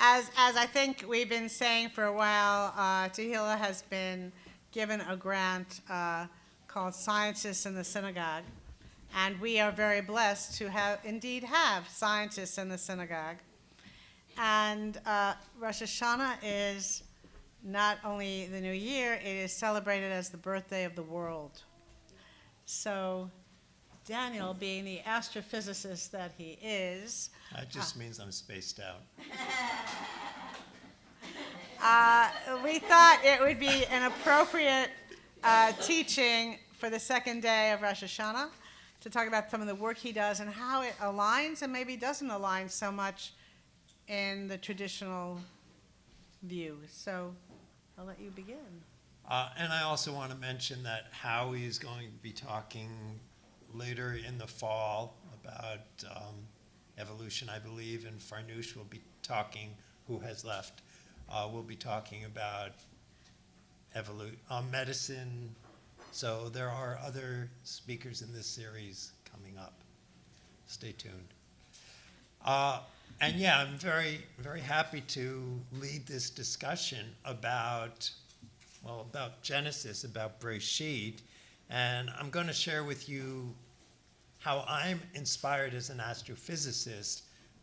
As I think we've been saying for a while, Tehillah has been given a grant called Scientists in the Synagogue. And we are very blessed to indeed have scientists in the synagogue. And Rosh Hashanah is not only the new year, it is celebrated as the birthday of the world. So Daniel, being the astrophysicist that he is. That just means I'm spaced out. We thought it would be an appropriate teaching for the second day of Rosh Hashanah to talk about some of the work he does and how it aligns and maybe doesn't align so much in the traditional view. So I'll let you begin. And I also want to mention that Howie is going to be talking later in the fall about evolution, I believe, and Farnoosh will be talking, who has left, will be talking about medicine. So there are other speakers in this series coming up. Stay tuned. And yeah, I'm very, very happy to lead this discussion about Genesis, about Breshit. And I'm going to share with you how I'm inspired as an astrophysicist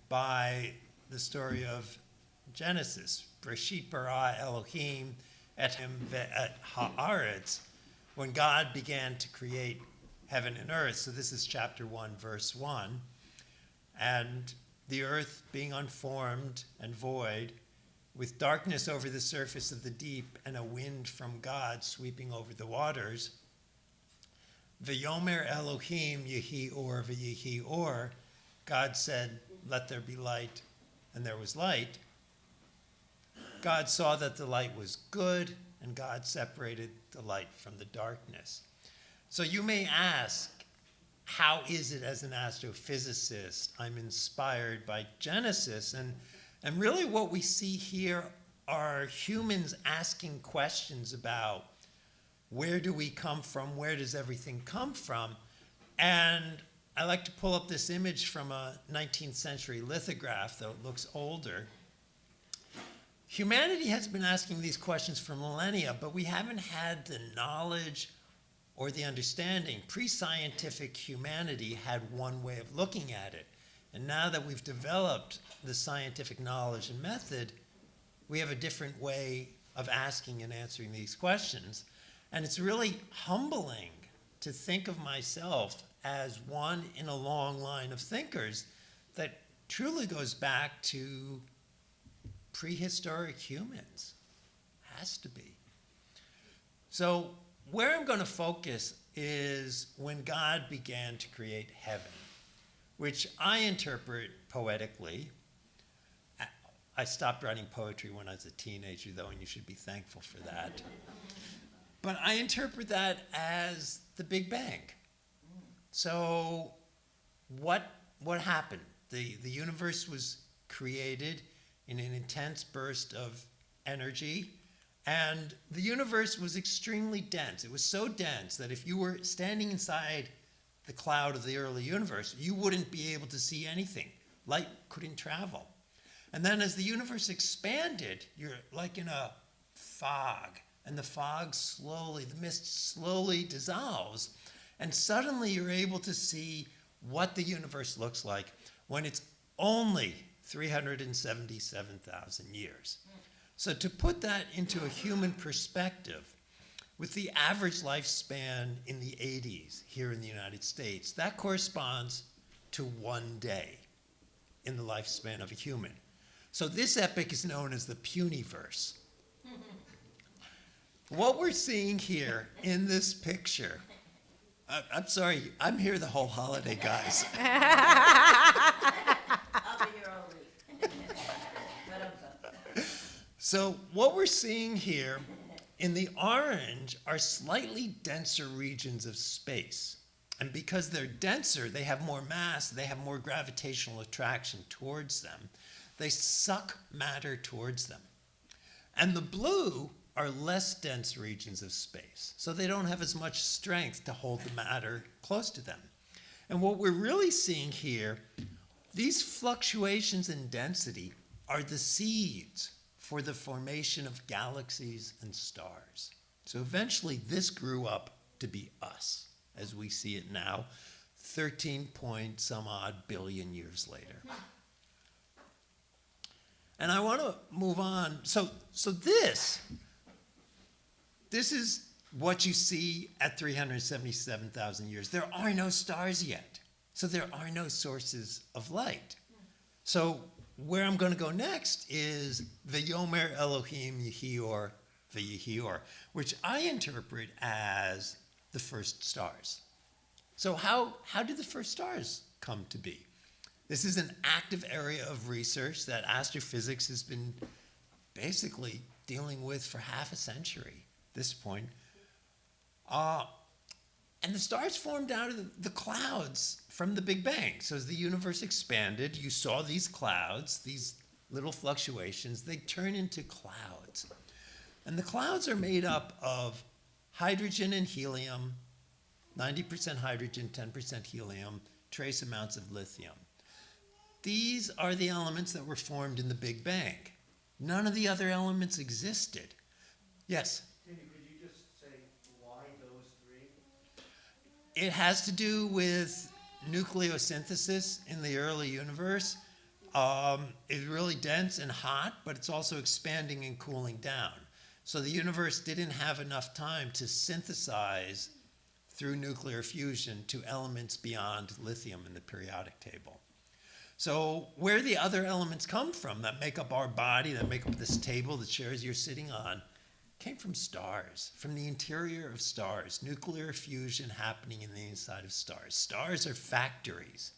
by the story of Genesis. Breshit bara Elohim et haaretz, when God began to create heaven and earth. So this is chapter 1, verse 1. And the earth being unformed and void, with darkness over the surface of the deep and a wind from God sweeping over the waters. V'yomer Elohim yehi or v'yehi or. God said, let there be light, and there was light. God saw that the light was good, and God separated the light from the darkness. So you may ask, how is it as an astrophysicist I'm inspired by Genesis? And really what we see here are humans asking questions about where do we come from, where does everything come from? And I like to pull up this image from a 19th century lithograph, though it looks older. Humanity has been asking these questions for millennia, but we haven't had the knowledge or the understanding. Pre-scientific humanity had one way of looking at it. And now that we've developed the scientific knowledge and method, we have a different way of asking and answering these questions. And it's really humbling to think of myself as one in a long line of thinkers that truly goes back to prehistoric humans. Has to be. So where I'm going to focus is when God began to create heaven, which I interpret poetically. I stopped writing poetry when I was a teenager, though, and you should be thankful for that. But I interpret that as the Big Bang. So what happened? The universe was created in an intense burst of energy, and the universe was extremely dense. It was so dense that if you were standing inside the cloud of the early universe, you wouldn't be able to see anything. Light couldn't travel. And then as the universe expanded, you're like in a fog, and the mist slowly dissolves, and suddenly you're able to see what the universe looks like when it's only 377,000 years. So to put that into a human perspective, with the average lifespan in the 80s here in the United States, that corresponds to 1 day in the lifespan of a human. So this epoch is known as the Puniverse. What we're seeing here in this picture, I'm sorry, I'm here the whole holiday, guys. I'll be here all week. So what we're seeing here in the orange are slightly denser regions of space. And because they're denser, they have more mass, they have more gravitational attraction towards them. They suck matter towards them. And the blue are less dense regions of space, so they don't have as much strength to hold the matter close to them. And what we're really seing here these fluctuations in density are the seeds for the formation of galaxies and stars. So eventually this grew up to be us, as we see it now, 13 point some odd billion years later. And I want to move on. So this is what you see at 377,000 years. There are no stars yet. So there are no sources of light. So where I'm going to go next is V'yomer Elohim Yehior V'yehior, which I interpret as the first stars. So how did the first stars come to be? This is an active area of research that astrophysics has been basically dealing with for half a century at this point. And the stars formed out of the clouds from the Big Bang. So as the universe expanded, you saw these clouds, these little fluctuations, they turn into clouds. And the clouds are made up of hydrogen and helium, 90% hydrogen, 10% helium, trace amounts of lithium. These are the elements that were formed in the Big Bang. None of the other elements existed. Yes? Could you just say why those three? It has to do with nucleosynthesis in the early universe. It's really dense and hot, but it's also expanding and cooling down. So the universe didn't have enough time to synthesize through nuclear fusion to elements beyond lithium in the periodic table. So where the other elements come from that make up our body, that make up this table, the chairs you're sitting on, came from stars, from the interior of stars, nuclear fusion happening in the inside of stars. Stars are factories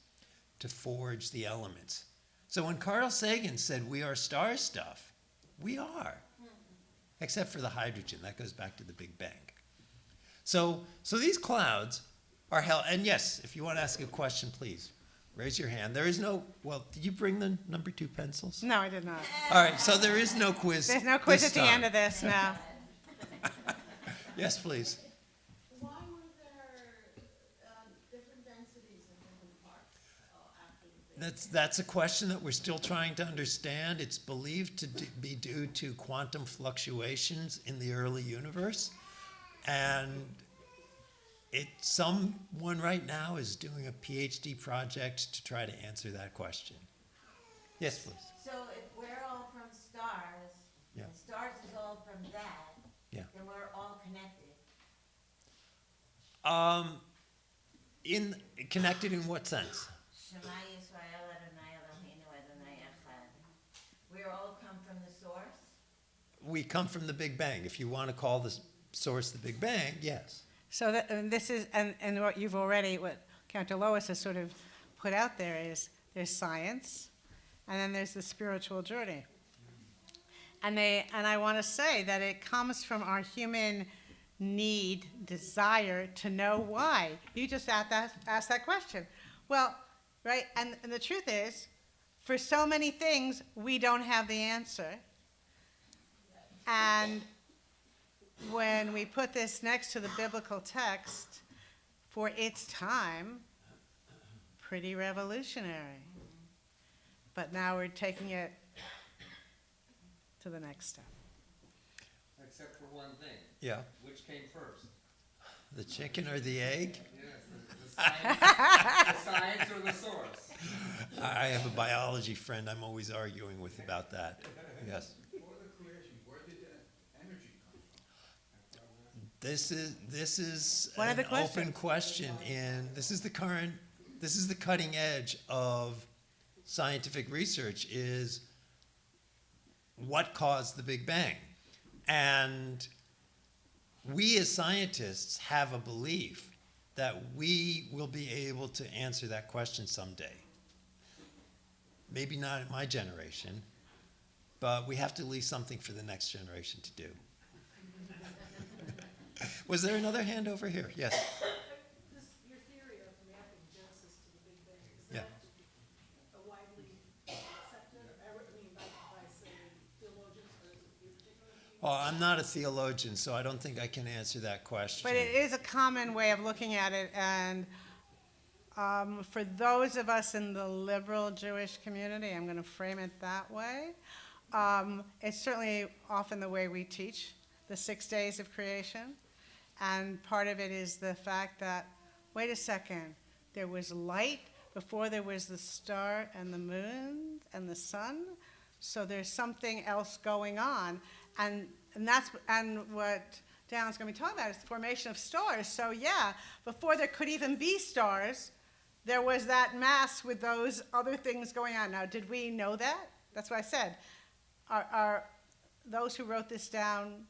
to forge the elements. So when Carl Sagan said we are star stuff, we are, except for the hydrogen. That goes back to the Big Bang. So these clouds are held, and yes, if you want to ask a question, please raise your hand. There is no, well, did you bring the number 2 pencils? No, I did not. All right, so there is no quiz. There's no quiz this at the end time. of this, no. Yes, please. Why were there different densities in different parts after the Big Bang? That's a question that we're still trying to understand. It's believed to be due to quantum fluctuations in the early universe. And someone right now is doing a PhD project to try to answer that question. Yes, please. So if we're all from stars, Yeah. and stars is all from that, Yeah. then we're all connected. Connected in what sense? Shema Yisrael Adonai Eloheinu Adonai Echad. We all come from the source. We come from the Big Bang. If you want to call the source the Big Bang, yes. So and this is, and what you've already, what Counter Lois has sort of put out there is there's science, and then there's the spiritual journey. And I want to say that it comes from our human need, desire to know why. You just asked that question. Well, right, and the truth is, for so many things, we don't have the answer. And when we put this next to the biblical text, for its time, pretty revolutionary. But now we're taking it to the next step. Except for one thing. Yeah. Which came first? The chicken or the egg? Yes, the science or the source? I have a biology friend I'm always arguing with about that. Yes. Before the creation, where did the energy come from? This is One of an the questions. open question, and this is the cutting edge of scientific research is what caused the Big Bang. And we as scientists have a belief that we will be able to answer that question someday. Maybe not in my generation, but we have to leave something for the next generation to do. Was there another hand over here? Yes. Your theory of mapping Genesis to the Big Bang, is Yeah. that widely accepted? I mean, by say, theologians, or is it your particular view? Well, I'm not a theologian, so I don't think I can answer that question. But it is a common way of looking at it, and For those of us in the liberal Jewish community, I'm going to frame it that way, it's certainly often the way we teach the 6 days of creation. And part of it is the fact that, wait a second, there was light before there was the star and the moon and the sun. So there's something else going on. And what Dan's going to be talking about is the formation of stars. So yeah, before there could even be stars, there was that mass with those other things going on. Now, did we know that? That's what I said. Are those who wrote this down,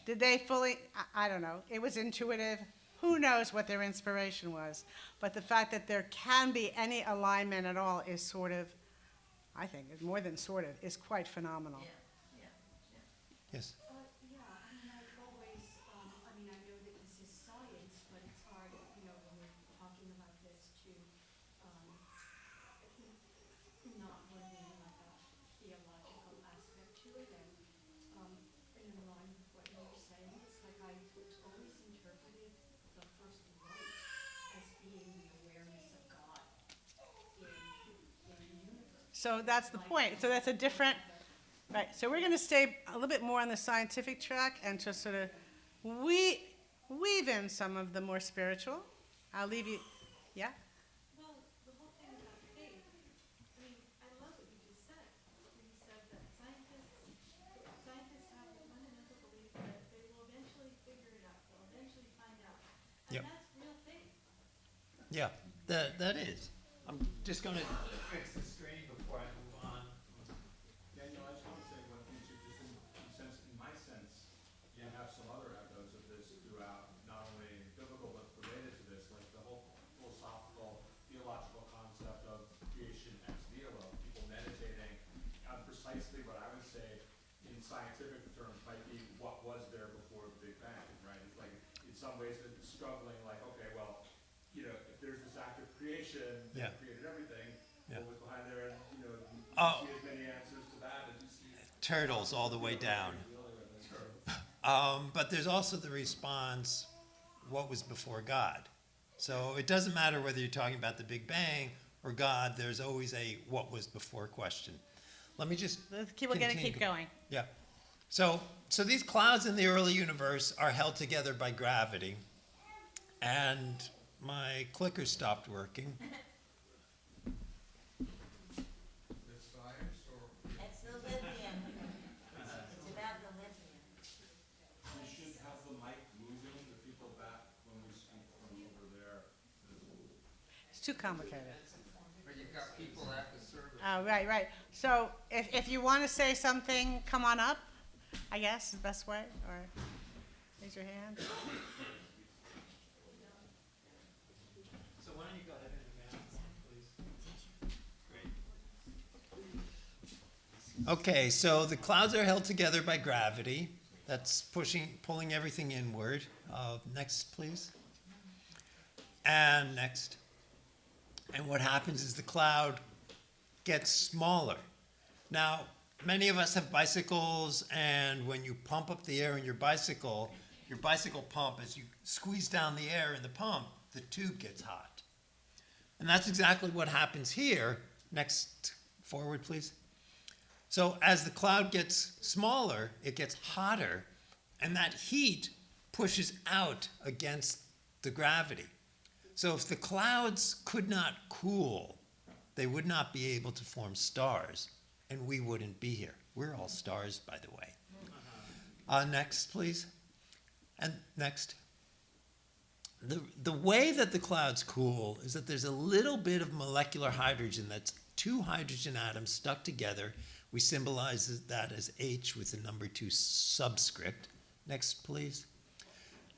did they fully, I don't know, it was intuitive. Who knows what their inspiration was? But the fact that there can be any alignment at all is sort of, I think, is more than sort of, is quite phenomenal. Yes. Yeah, I mean, I've always, I mean, I know that this is science, but it's hard, you know, when we're talking about this to, not wanting like a theological aspect to it, and in line with what you were saying, it's like I always interpreted the first light as being the awareness of God in the universe. So that's the point. So that's a different, right. So we're going to stay a little bit more on the scientific track and just sort of weave in some of the more spiritual. I'll leave you, yeah? Well, the whole thing about faith, I mean, I love what you just said. You said that scientists have the fundamental belief that they will eventually figure it out. They'll eventually find out. And Yep. that's real faith. Yeah, that is. I'm just going to fix the screen before I move on. Daniel, I just want to say one thing too, just in my sense, you have some other echoes of this throughout, not only biblical, but related to this, like the whole philosophical, theological concept of creation ex nihilo, people meditating on precisely what I would say in scientific terms might be what was there before the Big Bang, right? It's like, in some ways, it's struggling, like, okay, well, you know, if there's this act of creation Yeah. that created everything, Yeah. what was behind there, and, you know, you Oh. see as many answers to that as you see. Turtles all the way down. But there's also the response, what was before God? So it doesn't matter whether you're talking about the Big Bang or God, there's always a what was before question. Let me just We're going to continue. keep going. Yeah. So these clouds in the early universe are held together by gravity. And my clicker stopped working. It's science or? It's the lithium. It's about the lithium. We should have the mic moving the people back when we speak from over there. It's too complicated. But you've got people at the service. Oh, right. So if you want to say something, come on up, I guess, is the best way, or raise your hand. So why don't you go ahead and advance, please? Great. Okay, so the clouds are held together by gravity. That's pulling everything inward. Next, please. And next. And what happens is the cloud gets smaller. Now, many of us have bicycles, and when you pump up the air in your bicycle pump, as you squeeze down the air in the pump, the tube gets hot. And that's exactly what happens here. Next, forward, please. So as the cloud gets smaller, it gets hotter, and that heat pushes out against the gravity. So if the clouds could not cool, they would not be able to form stars, and we wouldn't be here. We're all stars, by the way. Next, please. And next. The way that the clouds cool is that there's a little bit of molecular hydrogen, that's two hydrogen atoms stuck together. We symbolize that as H with the number 2 subscript. Next, please.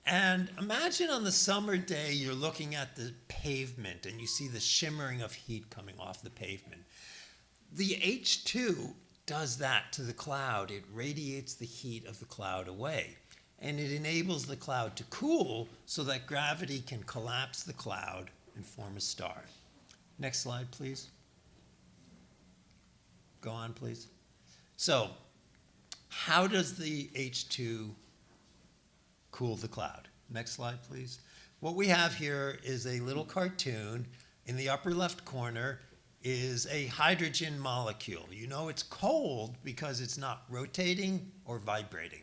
And imagine on the summer day, you're looking at the pavement and you see the shimmering of heat coming off the pavement. The H2 does that to the cloud. It radiates the heat of the cloud away. And it enables the cloud to cool so that gravity can collapse the cloud and form a star. Next slide, please. Go on, please. So, how does the H2 cool the cloud? Next slide, please. what we have here is a little cartoon. In the upper left corner is a hydrogen molecule. You know it's cold because it's not rotating or vibrating.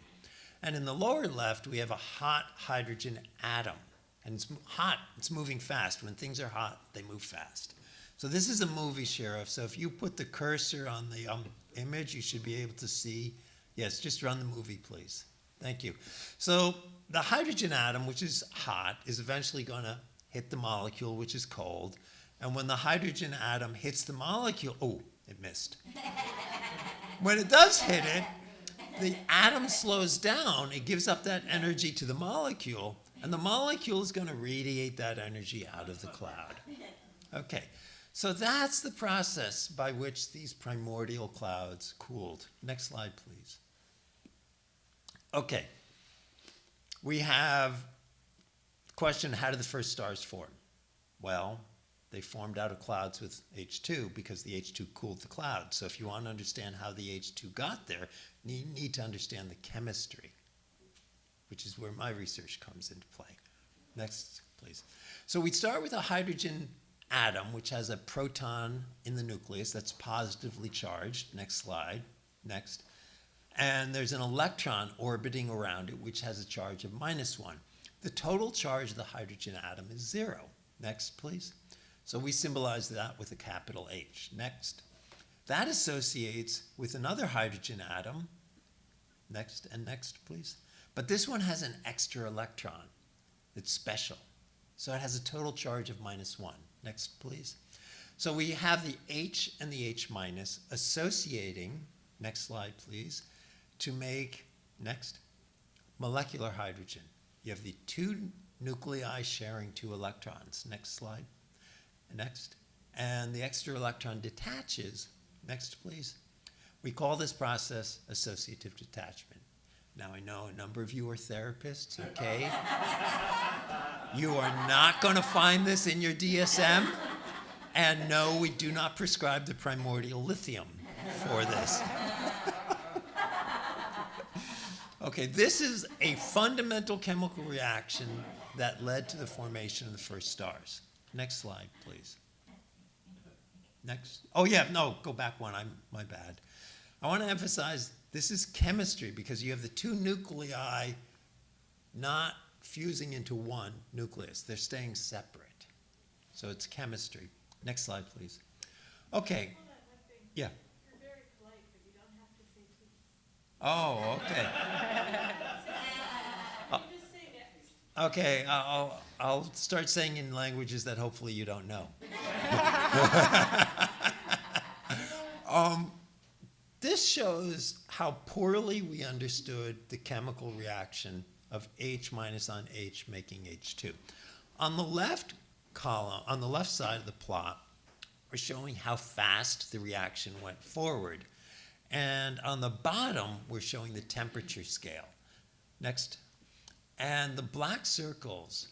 And in the lower left, we have a hot hydrogen atom. And it's hot, it's moving fast. When things are hot, they move fast. So this is a movie, Sheriff. So if you put the cursor on the image, you should be able to see. Yes, just run the movie, please. Thank you. So the hydrogen atom, which is hot, is eventually going to hit the molecule, which is cold. And when the hydrogen atom hits the molecule, oh, it missed. When it does hit it, the atom slows down. It gives up that energy to the molecule, and the molecule is going to radiate that energy out of the cloud. Okay, so that's the process by which these primordial clouds cooled. Next slide, please. Okay, we have the question, how did the first stars form? Well, they formed out of clouds with H2 because the H2 cooled the cloud. So if you want to understand how the H2 got there, you need to understand the chemistry, which is where my research comes into play. Next, please. So we start with a hydrogen atom, which has a proton in the nucleus that's positively charged. Next slide. Next. And there's an electron orbiting around it, which has a charge of -1. The total charge of the hydrogen atom is 0. Next, please. So we symbolize that with a capital H. Next. That associates with another hydrogen atom. Next and next, please. But this one has an extra electron. It's special. So it has a total charge of -1. Next, please. So we have the H and the H minus associating, next slide, please, to make, next, molecular hydrogen. You have the 2 nuclei sharing 2 electrons. Next slide. Next. And the extra electron detaches. Next, please. We call this process associative detachment. Now, I know a number of you are therapists, okay? You are not going to find this in your DSM. And no, we do not prescribe the primordial lithium for this. Okay, this is a fundamental chemical reaction that led to the formation of the first stars. Next slide, please. Next. Oh, yeah, no, go back one. My bad. I want to emphasize this is chemistry because you have the 2 nuclei not fusing into one nucleus. They're staying separate. So it's chemistry. Next slide, please. Okay. Hold on one thing. Yeah. You're very polite, but you don't have to say please. Oh, okay. You just say next. Okay, I'll start saying in languages that hopefully you don't know. This shows how poorly we understood the chemical reaction of H minus on H making H2. On the left column, on the left side of the plot, we're showing how fast the reaction went forward. And on the bottom, we're showing the temperature scale. Next. And the black circles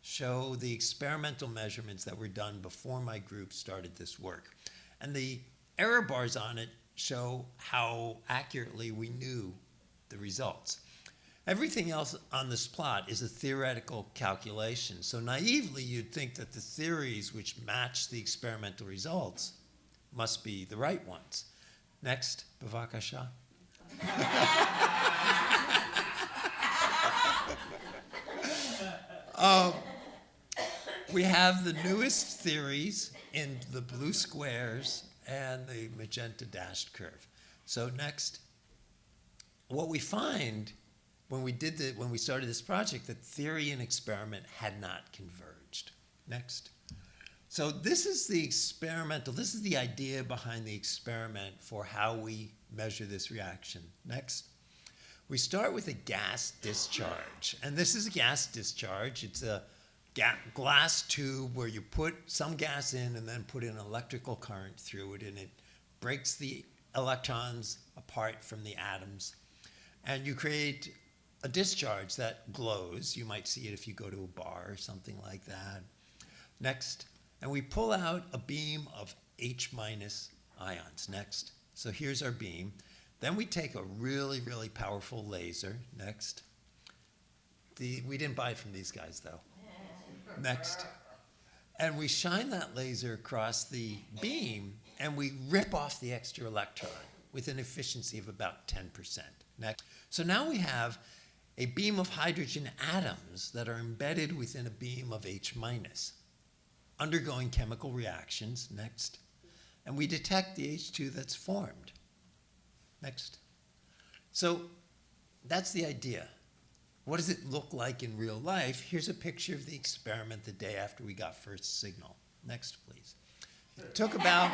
show the experimental measurements that were done before my group started this work. And the error bars on it show how accurately we knew the results. Everything else on this plot is a theoretical calculation. So naively, you'd think that the theories which match the experimental results must be the right ones. Next, Bavakasha. We have the newest theories in the blue squares and the magenta dashed curve. So next, what we find when we started this project, that theory and experiment had not converged. Next. So this is the experimental, this is the idea behind the experiment for how we measure this reaction. Next. We start with a gas discharge, and this is a gas discharge. It's a glass tube where you put some gas in and then put an electrical current through it, and it breaks the electrons apart from the atoms. And you create a discharge that glows. You might see it if you go to a bar or something like that. Next, and we pull out a beam of H minus ions. Next, so here's our beam. Then we take a really, really powerful laser. Next. We didn't buy it from these guys, though. Next. And we shine that laser across the beam, and we rip off the extra electron with an efficiency of about 10%. Next. So now we have a beam of hydrogen atoms that are embedded within a beam of H minus, undergoing chemical reactions. Next. And we detect the H2 that's formed. Next. So that's the idea. What does it look like in real life? Here's a picture of the experiment the day after we got first signal. Next, please. It took about,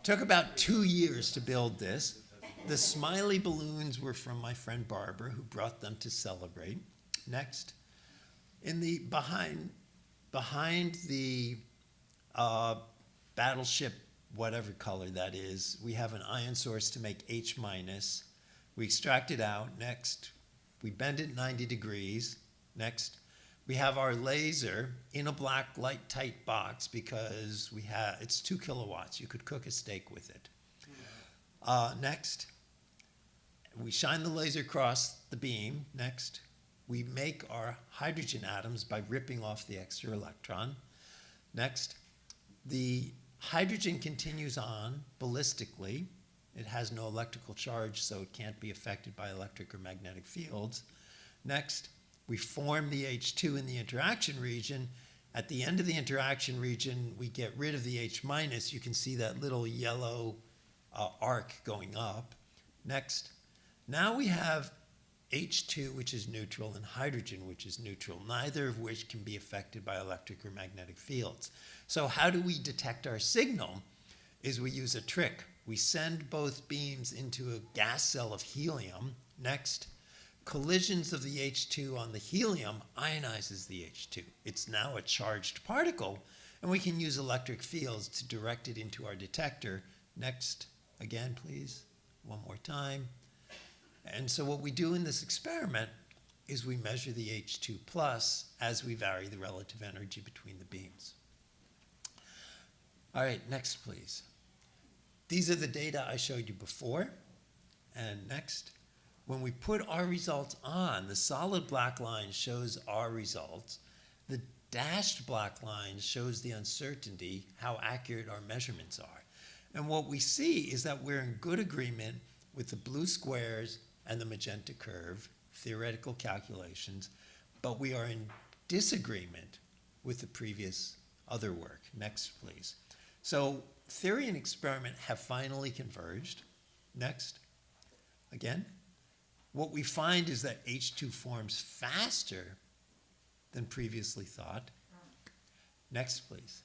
took about 2 years to build this. The smiley balloons were from my friend Barbara, who brought them to celebrate. Next. In the behind the battleship, whatever color that is, we have an ion source to make H minus. We extract it out. Next. We bend it 90 degrees. Next. We have our laser in a black light tight box because it's 2 kilowatts. You could cook a steak with it. Next. We shine the laser across the beam. Next. We make our hydrogen atoms by ripping off the extra electron. Next. The hydrogen continues on ballistically. It has no electrical charge, so it can't be affected by electric or magnetic fields. Next, we form the H2 in the interaction region. At the end of the interaction region, we get rid of the H minus. You can see that little yellow arc going up. Next, now we have H2, which is neutral, and hydrogen, which is neutral, neither of which can be affected by electric or magnetic fields. So how do we detect our signal? Is we use a trick. We send both beams into a gas cell of helium. Next, collisions of the H2 on the helium ionizes the H2. It's now a charged particle, and we can use electric fields to direct it into our detector. Next, again, please, one more time. And so what we do in this experiment is we measure the H2 plus as we vary the relative energy between the beams. All right, next, please. These are the data I showed you before. And next, when we put our results on, the solid black line shows our results. The dashed black line shows the uncertainty, how accurate our measurements are. And what we see is that we're in good agreement with the blue squares and the magenta curve, theoretical calculations, but we are in disagreement with the previous other work. Next, please. So theory and experiment have finally converged. Next. Again, what we find is that H2 forms faster than previously thought. Next, please.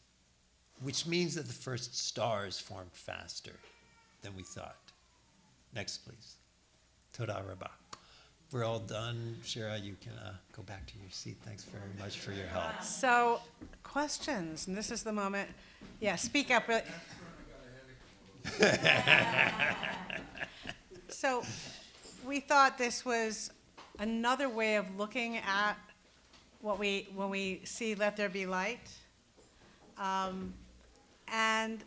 Which means that the first stars formed faster than we thought. Next, please. Toda rabba. We're all done. Shira, you can go back to your seat. Thanks very much for your help. So, questions, and this is the moment. Yeah, speak up. So, we thought this was another way of looking at when we see "Let There Be Light." And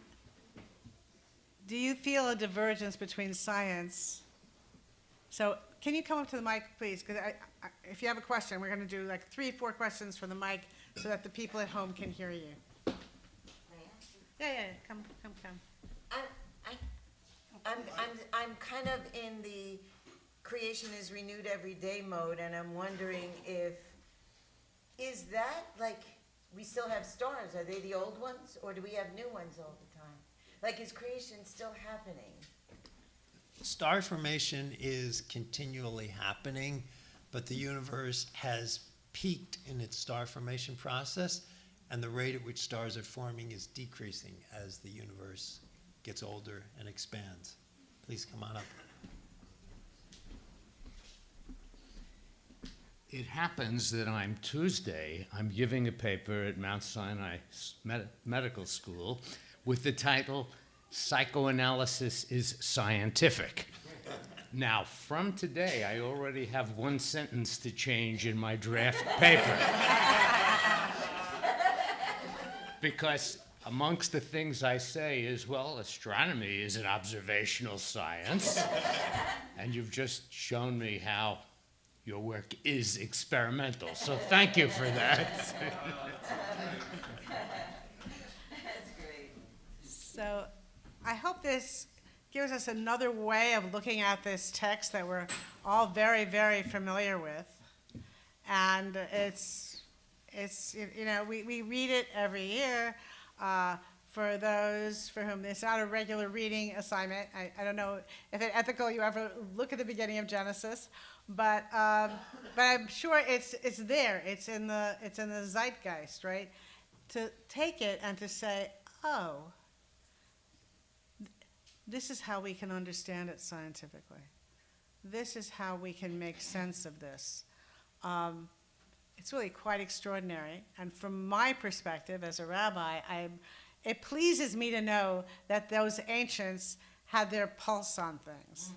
do you feel a divergence between science? So, can you come up to the mic, please? Because if you have a question, we're going to do like 3 or 4 questions from the mic so that the people at home can hear you. Yeah, come. I'm kind of in the creation is renewed every day mode, and I'm wondering is that like, we still have stars, are they the old ones, or do we have new ones all the time? Like, is creation still happening? Star formation is continually happening, but the universe has peaked in its star formation process, and the rate at which stars are forming is decreasing as the universe gets older and expands. Please come on up. It happens that I'm giving a paper at Mount Sinai Medical School with the title, Psychoanalysis is Scientific. Now, from today, I already have 1 sentence to change in my draft paper. Because amongst the things I say is, well, astronomy is an observational science. And you've just shown me how your work is experimental. So thank you for that. That's great. So I hope this gives us another way of looking at this text that we're all very, very familiar with. And it's you know, we read it every year. For those for whom it's not a regular reading assignment, I don't know if it's ethical you ever look at the beginning of Genesis, but I'm sure it's there. It's in the zeitgeist, right? To take it and to say, oh, this is how we can understand it scientifically. This is how we can make sense of this. It's really quite extraordinary. And from my perspective as a rabbi, it pleases me to know that those ancients had their pulse on things,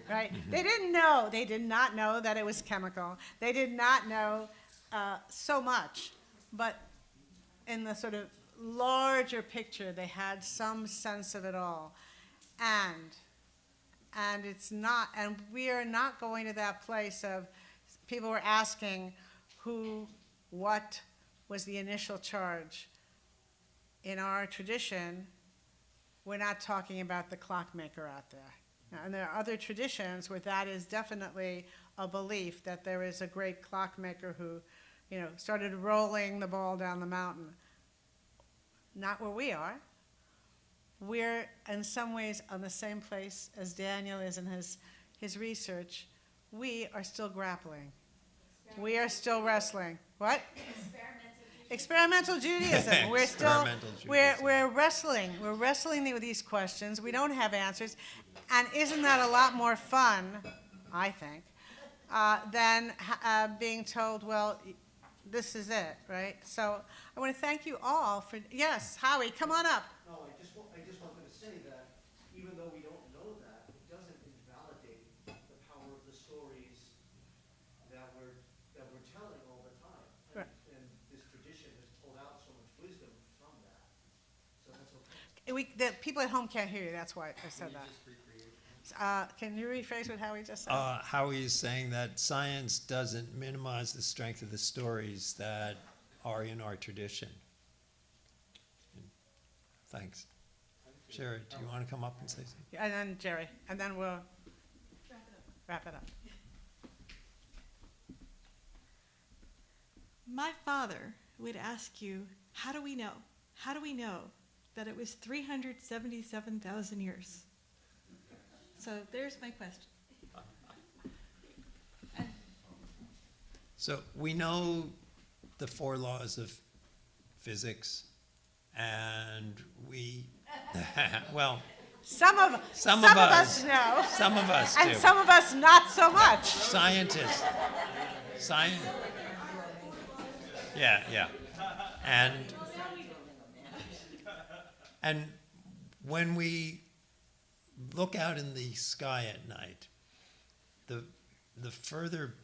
right? They did not know that it was chemical. They did not know so much, but in the sort of larger picture, they had some sense of it all. And it's not, and we are not going to that place of, people were asking what was the initial charge. In our tradition, we're not talking about the clockmaker out there. Now, and there are other traditions where that is definitely a belief that there is a great clockmaker who, you know, started rolling the ball down the mountain. Not where we are. We're in some ways on the same place as Daniel is in his research. We are still grappling. We are still wrestling. What? Experimental Judaism. We're still Experimental Judaism. we're wrestling. We're wrestling with these questions. We don't have answers, and isn't that a lot more fun? I think than being told, well, this is it, right? So I want to thank you all for. Yes, Howie, come on up. No, I just wanted to say that even though we don't know that, it doesn't invalidate the power of the stories that we're telling all the time. Right. And this tradition has pulled out so much wisdom from that. So that's okay. The people at home can't hear you. That's why I said that. Can you rephrase what Howie just said? Howie is saying that science doesn't minimize the strength of the stories that are in our tradition. Thanks. Sherry, do you want to come up and say something? And then Jerry, and then we'll wrap it up. My father would ask you, how do we know? How do we know that it was 377,000 years? So there's my question. So we know the 4 laws of physics, and we, well, Some of us know. Some of us do. And some of us not so much. Scientists. Yeah. And when we look out in the sky at night, the further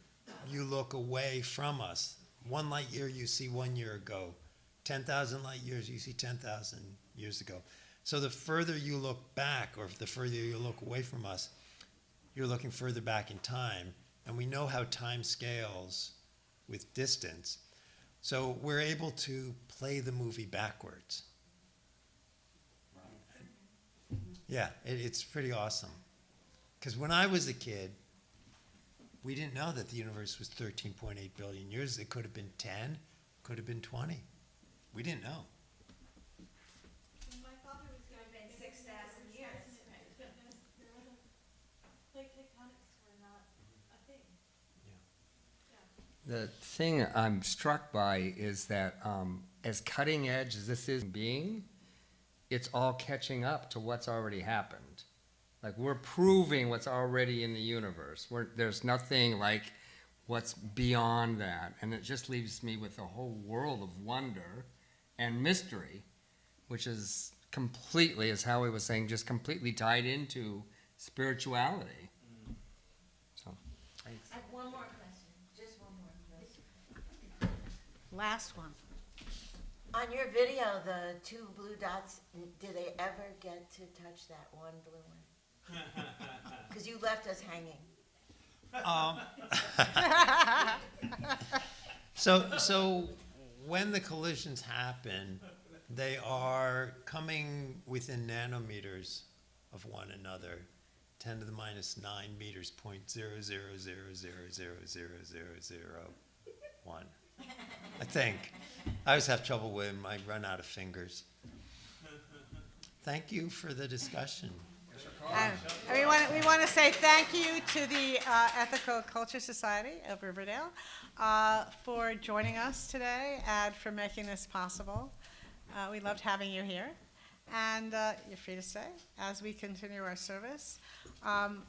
you look away from us, 1 light year you see 1 year ago, 10,000 light years you see 10,000 years ago. So the further you look back, or the further you look away from us, you're looking further back in time. And we know how time scales with distance. So we're able to play the movie backwards. Yeah, it's pretty awesome. Because when I was a kid, we didn't know that the universe was 13.8 billion years. It could have been 10, could have been 20. We didn't know. My father was Could have been 6,000 years. plate tectonics were not a thing. The thing I'm struck by is that as cutting edge as this is being, it's all catching up to what's already happened. Like, we're proving what's already in the universe. There's nothing like what's beyond that. And it just leaves me with a whole world of wonder and mystery, which is completely, as Howie was saying, just completely tied into spirituality. So, thanks. I have one more question, just one more question. Last one. On your video, the 2 blue dots, did they ever get to touch that one blue one? Because you left us hanging. So when the collisions happen, they are coming within nanometers of one another, 10 to the minus 9 meters, 0.000000001. I think. I always have trouble with them. I run out of fingers. Thank you for the discussion. And we want to say thank you to the Ethical Culture Society of Riverdale for joining us today and for making this possible. We loved having you here. And you're free to stay as we continue our service. And